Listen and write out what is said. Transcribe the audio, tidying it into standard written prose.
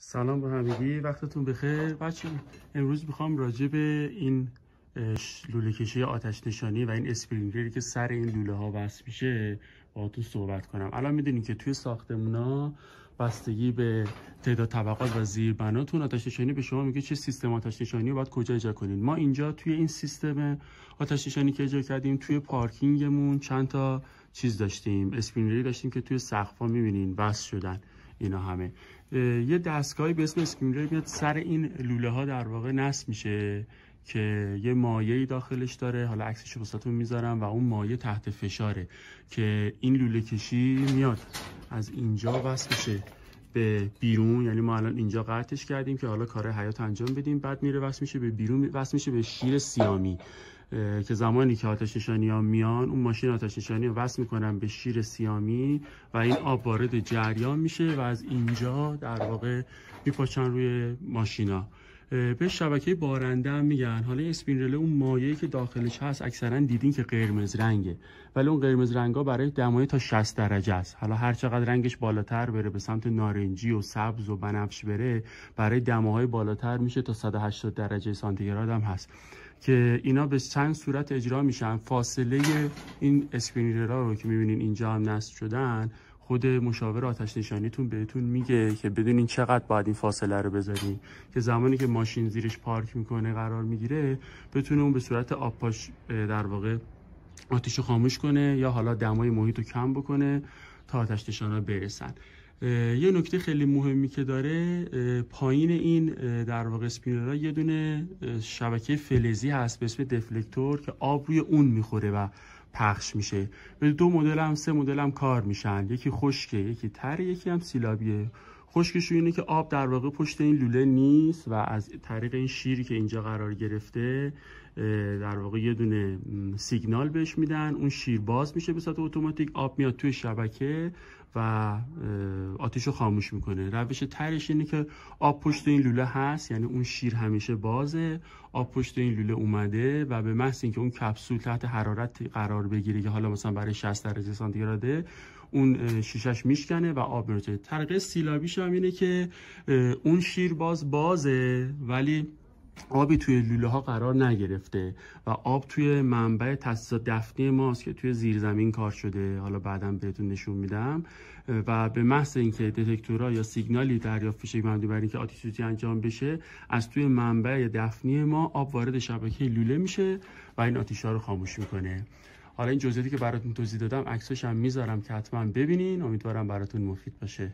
سلام به همگی، وقتتون بخیر بچه. امروز میخوام راجع به این لوله کشی آتش نشانی و این اسپرینکلری که سر این لوله ها وصل میشه باهاتون صحبت کنم. الان میدونین که توی ساختمونا بستگی به تعداد طبقات و زیربناتون آتش نشانی به شما میگه چه سیستم آتش نشانی رو باید کجا اجرا کنین. ما اینجا توی این سیستم آتش نشانی که اجرا کردیم توی پارکینگمون چند تا چیز داشتیم، اسپرینکلری داشتیم که توی سقف‌ها میبینین وصل شدن. اینا همه یه دستگاهی به اسم اسپرینکلر میاد سر این لوله ها در واقع نصب میشه که یه مایعی داخلش داره. حالا عکسش رو واسهتون میذارم و اون مایع تحت فشاره که این لوله کشی میاد از اینجا وصل میشه به بیرون. یعنی ما الان اینجا قطعش کردیم که حالا کار حیات انجام بدیم، بعد میره وصل میشه به بیرون، وصل میشه به شیر سیامی که زمانی که آتش نشانی ها میان اون ماشین آتش نشانی رو وصل میکنن به شیر سیامی و این آب وارد جریان میشه و از اینجا در واقع میپاچن روی ماشینا. به شبکه بارنده هم میگن. حالا اسپرینکلر اون مایعی که داخلش هست اکثرا دیدین که قرمز رنگه، ولی اون قرمز رنگا برای دمای تا 60 درجه است. حالا هر چقدر رنگش بالاتر بره به سمت نارنجی و سبز و بنفش بره، برای دماهای بالاتر میشه تا 180 درجه سانتیگراد هم هست که اینا به چند صورت اجرا میشن. فاصله این اسپرینکلرها رو که میبینین اینجا هم نصب شدن، خود مشاور آتش نشانیتون بهتون میگه که بدونین چقدر باید این فاصله رو بذارین که زمانی که ماشین زیرش پارک میکنه قرار میگیره بتونه اون به صورت آبپاش در واقع آتیشو خاموش کنه یا حالا دمای محیط رو کم بکنه تا آتش نشانا برسن. یه نکته خیلی مهمی که داره، پایین این در واقع اسپرینکلرها یه دونه شبکه فلزی هست به اسم دفلکتور که آب روی اون میخوره و پخش میشه. به دو مدل هم سه مدل هم کار میشن، یکی خشکه یکی تر یکی هم سیلابیه. خشکش اینه که آب در واقع پشت این لوله نیست و از طریق این شیری که اینجا قرار گرفته در واقع یه دونه سیگنال بهش میدن، اون شیر باز میشه به صورت اتوماتیک، آب میاد توی شبکه و آتیشو خاموش میکنه. روش ترش اینه که آب پشت این لوله هست، یعنی اون شیر همیشه بازه، آب پشت این لوله اومده و به محض اینکه اون کپسول تحت حرارت قرار بگیره که حالا مثلا برای 60 درجه سانتیگراده، اون شیشش میشکنه و آب میره. طریقه سیلابیش هم اینه که اون شیر بازه ولی آبی توی لوله ها قرار نگرفته و آب توی منبع تاسیسات دفنی ماست که توی زیرزمین کار شده، حالا بعداً بهتون نشون میدم. و به محض اینکه دتکتورها یا سیگنالی دریافت بشه مبنی بر اینکه آتش سوزی انجام بشه، از توی منبع دفنی ما آب وارد شبکه لوله میشه و این آتش‌ها رو خاموش میکنه. حالا این جزئیاتی که براتون توضیح دادم عکساش هم میذارم که حتما ببینین، امیدوارم براتون مفید باشه.